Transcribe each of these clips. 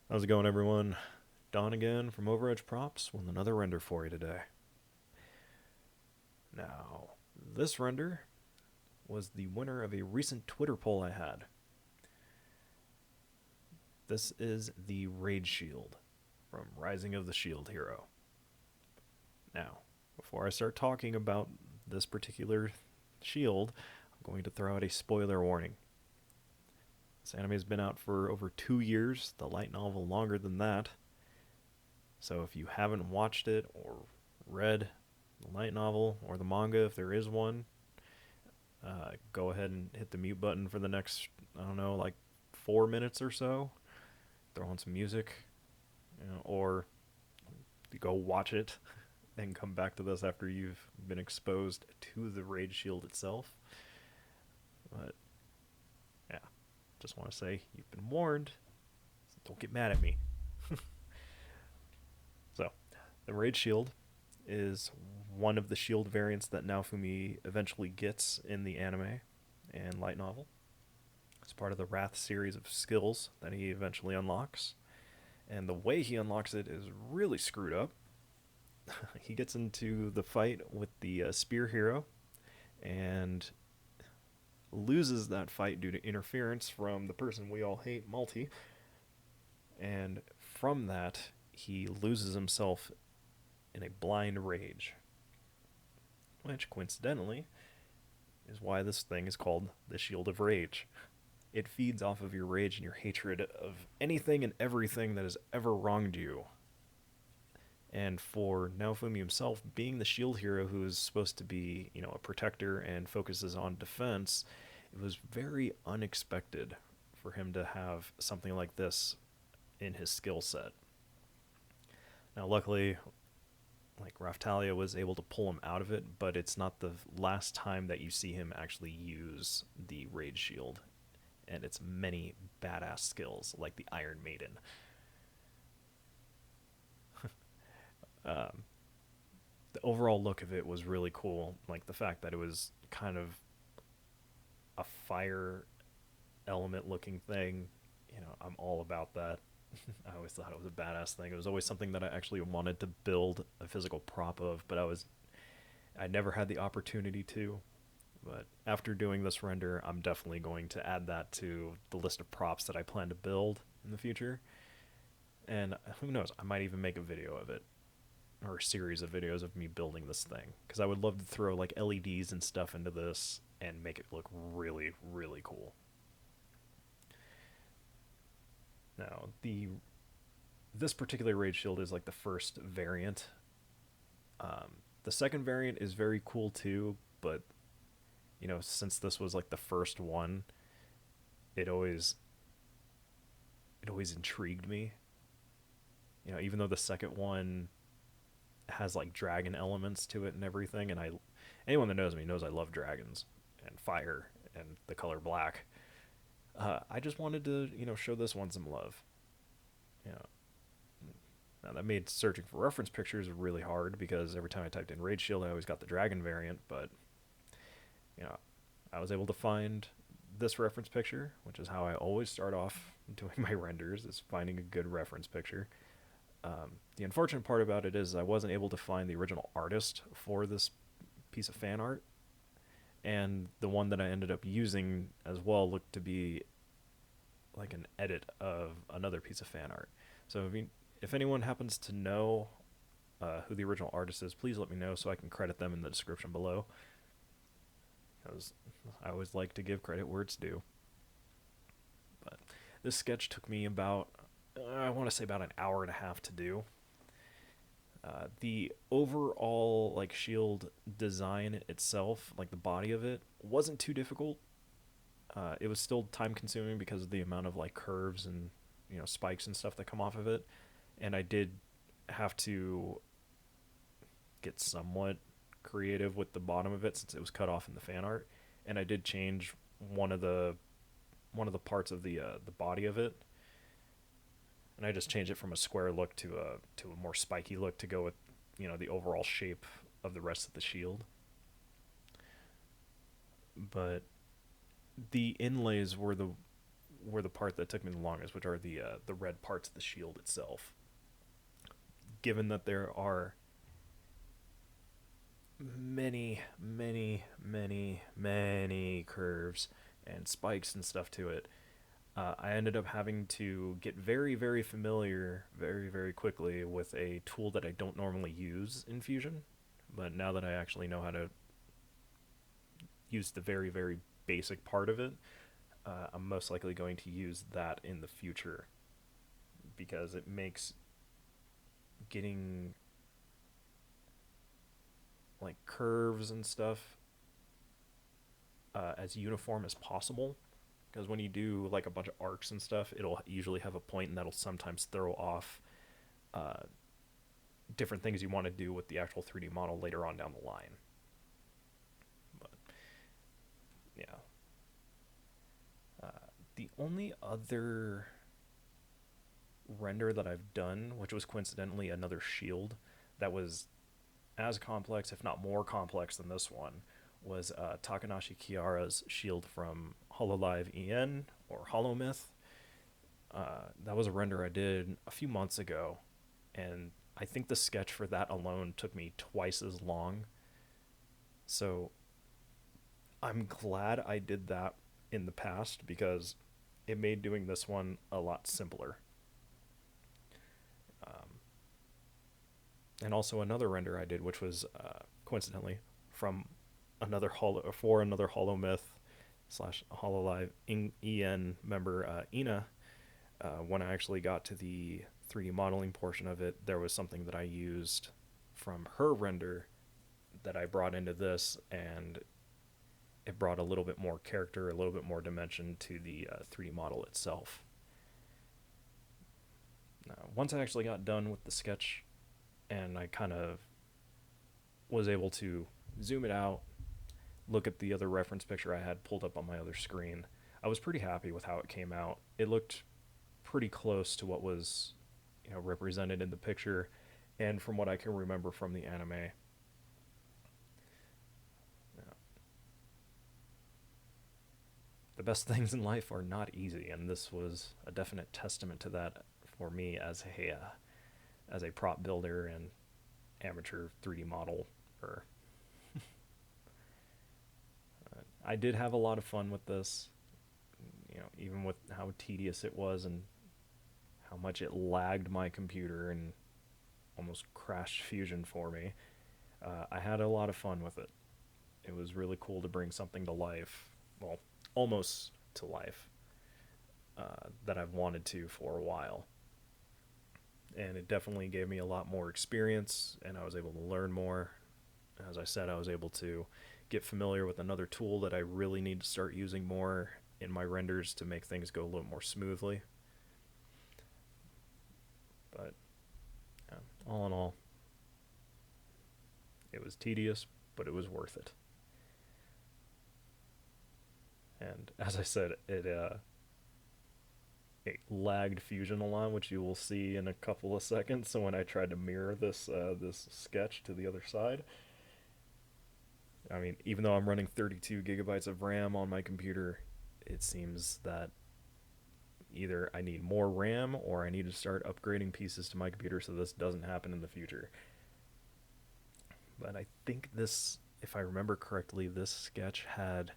How's it going, everyone? Don again from Overedge Props with another render for you today. Now, this render was the winner of a recent Twitter poll I had. This is the Raid Shield from Rising of the Shield Hero. Now, before I start talking about this particular shield, I'm going to throw out a spoiler warning. This anime has been out for over 2 years, the light novel longer than that. So if you haven't watched it or read the light novel or the manga, if there is one, go ahead and hit the mute button for the next, I don't know, like 4 minutes or so. Throw on some music, or go watch it and come back to this after you've been exposed to the Raid Shield itself. But yeah, just want to say you've been warned. So don't get mad at me. So, the Raid Shield is one of the shield variants that Naofumi eventually gets in the anime and light novel. It's part of the Wrath series of skills that he eventually unlocks. And the way he unlocks it is really screwed up. He gets into the fight with the Spear Hero and loses that fight due to interference from the person we all hate, Multi. And from that, he loses himself in a blind rage, which coincidentally is why this thing is called the Shield of Rage. It feeds off of your rage and your hatred of anything and everything that has ever wronged you. And for Naofumi himself, being the shield hero who is supposed to be, a protector and focuses on defense, it was very unexpected for him to have something like this in his skill set. Now, luckily, like Raftalia was able to pull him out of it, but it's not the last time that you see him actually use the Raid Shield and its many badass skills, like the Iron Maiden. The overall look of it was really cool, like the fact that it was kind of a fire element looking thing. I'm all about that. I always thought it was a badass thing. It was always something that I actually wanted to build a physical prop of, but I never had the opportunity to. But after doing this render, I'm definitely going to add that to the list of props that I plan to build in the future. And who knows, I might even make a video of it, or a series of videos of me building this thing, because I would love to throw like LEDs and stuff into this and make it look really, really cool. Now, this particular Raid Shield is like the first variant. The second variant is very cool too, but since this was like the first one, it always intrigued me. Even though the second one has like dragon elements to it and everything, and anyone that knows me knows I love dragons and fire and the color black. I just wanted to show this one some love. You know, Now that made searching for reference pictures really hard because every time I typed in Raid Shield, I always got the dragon variant. But you know, I was able to find this reference picture, which is how I always start off doing my renders, is finding a good reference picture. The unfortunate part about it is I wasn't able to find the original artist for this piece of fan art, and the one that I ended up using as well looked to be like an edit of another piece of fan art. So if anyone happens to know who the original artist is, please let me know so I can credit them in the description below. Because I always like to give credit where it's due. But this sketch took me about, I want to say about an hour and a half to do. The overall like shield design itself, like the body of it, wasn't too difficult. It was still time consuming because of the amount of like curves and spikes and stuff that come off of it, and I did have to get somewhat creative with the bottom of it since it was cut off in the fan art, and I did change one of the parts of the body of it, and I just changed it from a square look to a more spiky look to go with the overall shape of the rest of the shield. But the inlays were were the part that took me the longest, which are the red parts of the shield itself. Given that there are many curves and spikes and stuff to it, I ended up having to get very familiar very quickly with a tool that I don't normally use in Fusion. But now that I actually know how to use the very basic part of it, I'm most likely going to use that in the future because it makes getting like curves and stuff as uniform as possible. Because when you do like a bunch of arcs and stuff, it'll usually have a point, and that'll sometimes throw off uh, different things you want to do with the actual 3D model later on down the line. But yeah, the only other render that I've done, which was coincidentally another shield that was as complex, if not more complex than this one, was Takanashi Kiara's shield from Hololive EN or Holomyth. That was a render I did a few months ago, and I think the sketch for that alone took me twice as long. So I'm glad I did that in the past because it made doing this one a lot simpler. Um, and also another render I did, which was coincidentally from another Holomyth slash Hololive EN member Ina. When I actually got to the 3D modeling portion of it, there was something that I used from her render that I brought into this, and it brought a little bit more character, a little bit more dimension to the 3D model itself. Once I actually got done with the sketch and I kind of was able to zoom it out, look at the other reference picture I had pulled up on my other screen, I was pretty happy with how it came out. It looked pretty close to what was, represented in the picture and from what I can remember from the anime. Yeah. The best things in life are not easy, and this was a definite testament to that for me as a prop builder and amateur 3D model. I did have a lot of fun with this, even with how tedious it was and how much it lagged my computer and almost crashed Fusion for me. I had a lot of fun with it. It was really cool to bring something to life, well, almost to life, that I've wanted to for a while. And it definitely gave me a lot more experience, and I was able to learn more. As I said, I was able to get familiar with another tool that I really need to start using more in my renders to make things go a little more smoothly. But yeah, all in all, it was tedious, but it was worth it. And as I said, it lagged Fusion a lot, which you will see in a couple of seconds. So when I tried to mirror this sketch to the other side, I mean, even though I'm running 32 gigabytes of RAM on my computer, it seems that either I need more RAM or I need to start upgrading pieces to my computer so this doesn't happen in the future. But I think this, if I remember correctly, this sketch had,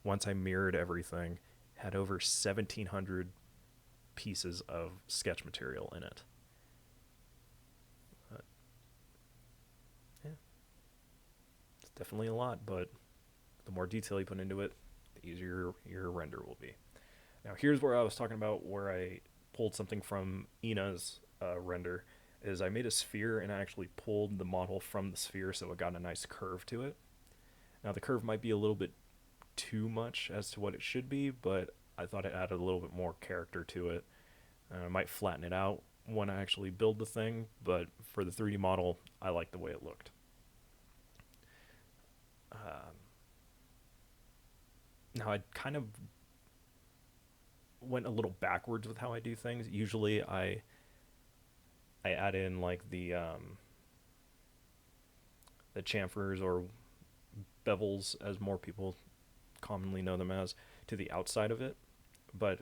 once I mirrored everything, had over 1,700 pieces of sketch material in it. But, yeah, it's definitely a lot, but the more detail you put into it, the easier your render will be. Now, here's where I was talking about where I pulled something from Ina's render, is I made a sphere and I actually pulled the model from the sphere so it got a nice curve to it. Now, the curve might be a little bit too much as to what it should be, but I thought it added a little bit more character to it. I might flatten it out when I actually build the thing, but for the 3D model, I like the way it looked. Now, I kind of went a little backwards with how I do things. Usually, I add in like the chamfers or bevels, as more people commonly know them as, to the outside of it. But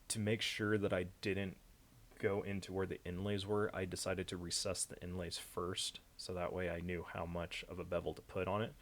to make sure that I didn't go into where the inlays were, I decided to recess the inlays first, so that way I knew how much of a bevel to put on it.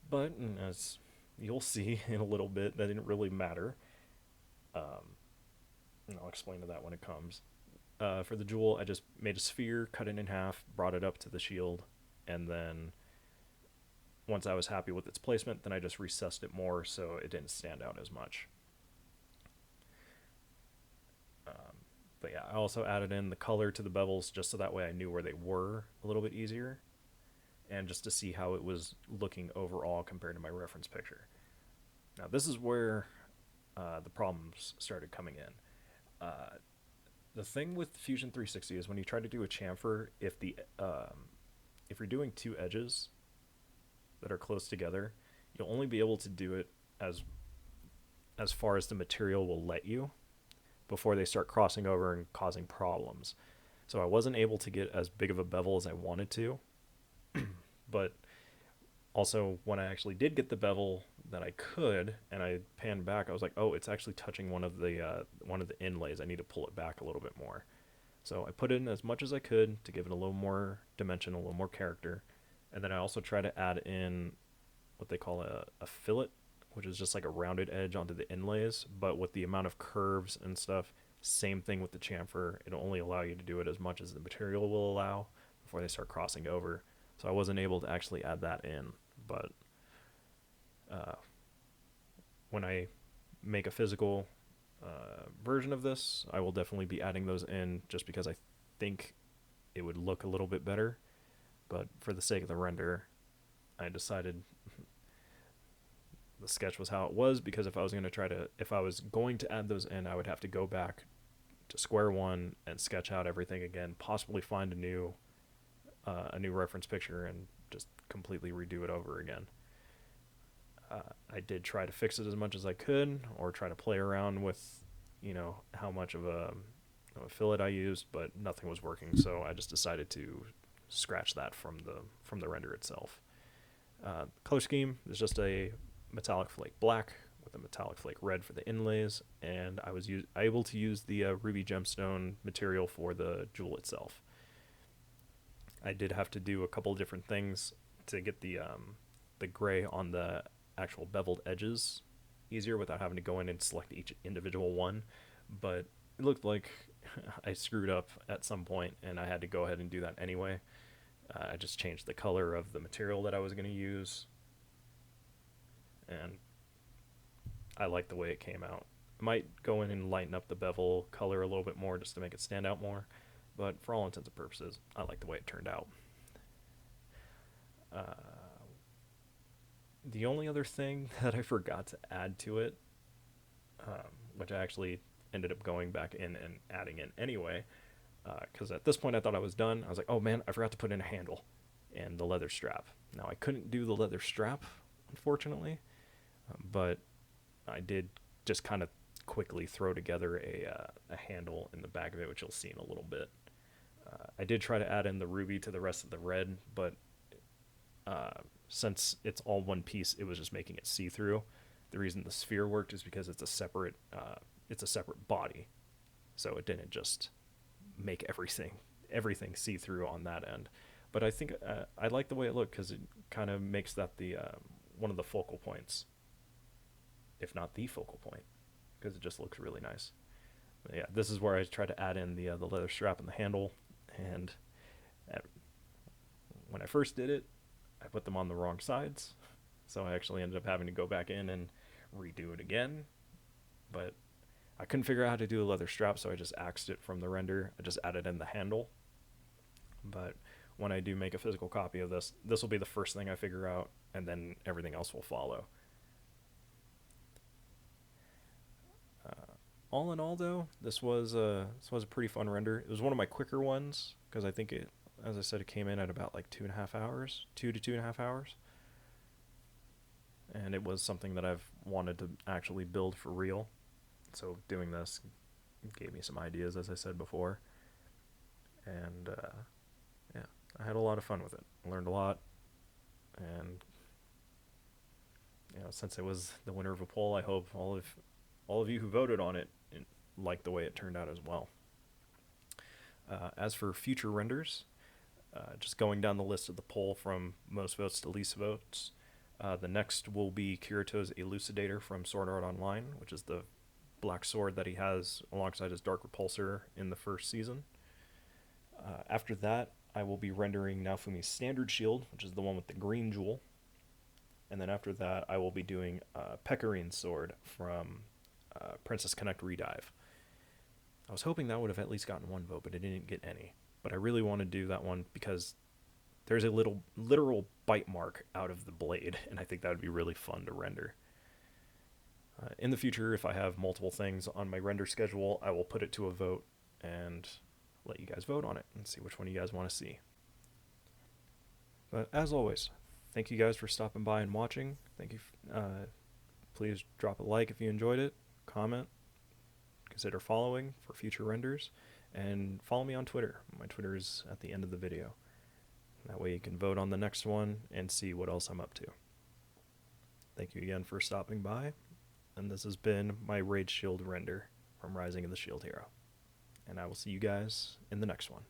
But as you'll see in a little bit, that didn't really matter. And I'll explain to that when it comes. For the jewel, I just made a sphere, cut it in half, brought it up to the shield, and then once I was happy with its placement, then I just recessed it more so it didn't stand out as much. But yeah, I also added in the color to the bevels just so that way I knew where they were a little bit easier, and just to see how it was looking overall compared to my reference picture. Now this is where the problems started coming in. The thing with Fusion 360 is when you try to do a chamfer, if you're doing two edges that are close together, you'll only be able to do it as far as the material will let you before they start crossing over and causing problems. So I wasn't able to get as big of a bevel as I wanted to, but also when I actually did get the bevel that I could, and I panned back, I was like, oh, it's actually touching one of the inlays. I need to pull it back a little bit more. So I put in as much as I could to give it a little more dimension, a little more character, and then I also try to add in what they call a fillet, which is just like a rounded edge onto the inlays, but with the amount of curves and stuff, same thing with the chamfer. It'll only allow you to do it as much as the material will allow before they start crossing over. So I wasn't able to actually add that in, but when I make a physical version of this, I will definitely be adding those in just because I think it would look a little bit better. But for the sake of the render, I decided the sketch was how it was, because if I was going to add those in, I would have to go back to square one and sketch out everything again, possibly find a new reference picture and just completely redo it over again. I did try to fix it as much as I could, or try to play around with, how much of a fillet I used, but nothing was working. So I just decided to scratch that from the render itself. Color scheme is just a metallic flake black with a metallic flake red for the inlays, and I was able to use the ruby gemstone material for the jewel itself. I did have to do a couple different things to get the gray on the actual beveled edges easier without having to go in and select each individual one, but it looked like I screwed up at some point and I had to go ahead and do that anyway. I just changed the color of the material that I was going to use, and I like the way it came out. I might go in and lighten up the bevel color a little bit more just to make it stand out more, but for all intents and purposes, I like the way it turned out. The only other thing that I forgot to add to it, which I actually ended up going back in and adding in anyway, because at this point I thought I was done. I was like, oh man, I forgot to put in a handle and the leather strap. Now I couldn't do the leather strap, unfortunately, but I did just kind of quickly throw together a handle in the back of it, which you'll see in a little bit. I did try to add in the ruby to the rest of the red, but since it's all one piece, it was just making it see-through. The reason the sphere worked is because it's a separate body, so it didn't just make everything see-through on that end. But I think I like the way it looked, because it kind of makes that the one of the focal points, if not the focal point, because it just looks really nice. But yeah, this is where I try to add in the leather strap and the handle, and when I first did it, I put them on the wrong sides, so I actually ended up having to go back in and redo it again. But I couldn't figure out how to do a leather strap, so I just axed it from the render. I just added in the handle. But when I do make a physical copy of this will be the first thing I figure out, and then everything else will follow. All in all, though, this was a pretty fun render. It was one of my quicker ones, because I think it, as I said, it came in at about like 2.5 hours, 2 to 2.5 hours. And it was something that I've wanted to actually build for real. So doing this gave me some ideas, as I said before. And yeah, I had a lot of fun with it. I learned a lot. And since it was the winner of a poll, I hope all of you who voted on it like the way it turned out as well. As for future renders, just going down the list of the poll from most votes to least votes, the next will be Kirito's Elucidator from Sword Art Online, which is the black sword that he has alongside his Dark Repulsor in the first season. After that, I will be rendering Naofumi's Standard Shield, which is the one with the green jewel. And then after that, I will be doing Pekarine's sword from Princess Connect Redive. I was hoping that would have at least gotten one vote, but it didn't get any. But I really want to do that one because there's a literal bite mark out of the blade, and I think that would be really fun to render. In the future, if I have multiple things on my render schedule, I will put it to a vote and let you guys vote on it and see which one you guys want to see. But as always, thank you guys for stopping by and watching. Thank you. Please drop a like if you enjoyed it, comment, consider following for future renders, and follow me on Twitter. My Twitter is at the end of the video. That way you can vote on the next one and see what else I'm up to. Thank you again for stopping by, and this has been my Rage Shield render from Rising of the Shield Hero. And I will see you guys in the next one.